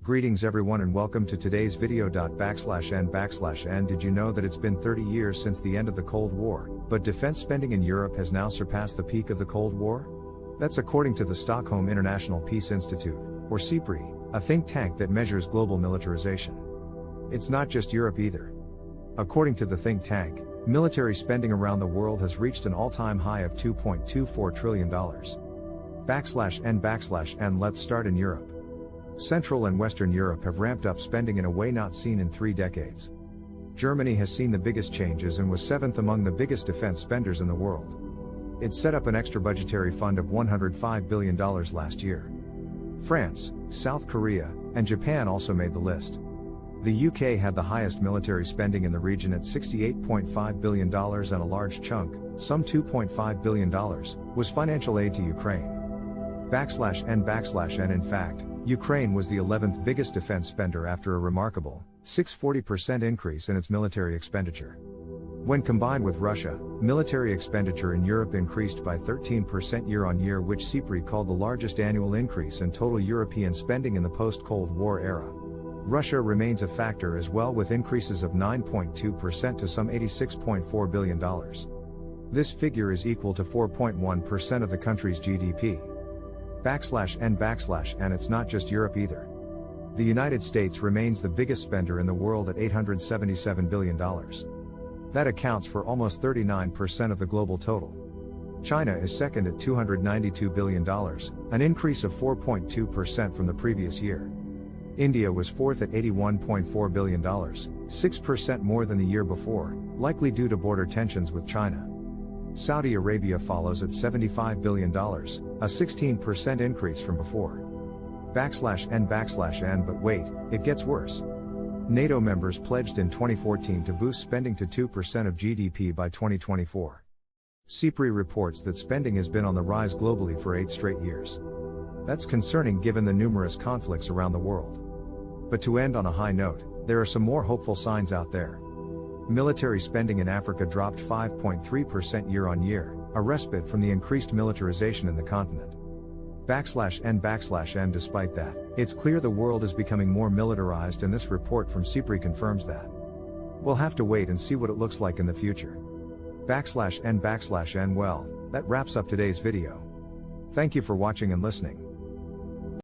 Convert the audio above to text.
Greetings everyone and welcome to today's video. /n/n Did you know that it's been 30 years since the end of the Cold War, but defense spending in Europe has now surpassed the peak of the Cold War? That's according to the Stockholm International Peace Institute, or SIPRI, a think tank that measures global militarization. It's not just Europe either. According to the think tank, military spending around the world has reached an all-time high of $2.24 trillion. /n/n Let's start in Europe. Central and Western Europe have ramped up spending in a way not seen in 3 decades. Germany has seen the biggest changes and was 7th among the biggest defense spenders in the world. It set up an extra budgetary fund of $105 billion last year. France, South Korea, and Japan also made the list. The UK had the highest military spending in the region at $68.5 billion, and a large chunk, some $2.5 billion, was financial aid to Ukraine. /n/n In fact, Ukraine was the 11th biggest defense spender after a remarkable 640% increase in its military expenditure. When combined with Russia, military expenditure in Europe increased by 13% year-on-year, which SIPRI called the largest annual increase in total European spending in the post-Cold War era. Russia remains a factor as well, with increases of 9.2% to some $86.4 billion. This figure is equal to 4.1% of the country's GDP. /n/n It's not just Europe either. The United States remains the biggest spender in the world at $877 billion. That accounts for almost 39% of the global total. China is second at $292 billion, an increase of 4.2% from the previous year. India was fourth at $81.4 billion, 6% more than the year before, likely due to border tensions with China. Saudi Arabia follows at $75 billion, a 16% increase from before. /n/n But wait, it gets worse. NATO members pledged in 2014 to boost spending to 2% of GDP by 2024. SIPRI reports that spending has been on the rise globally for 8 straight years. That's concerning given the numerous conflicts around the world. But to end on a high note, there are some more hopeful signs out there. Military spending in Africa dropped 5.3% year-on-year, a respite from the increased militarization in the continent. /n/n Despite that, it's clear the world is becoming more militarized, and this report from SIPRI confirms that. We'll have to wait and see what it looks like in the future. /n/n Well, that wraps up today's video. Thank you for watching and listening.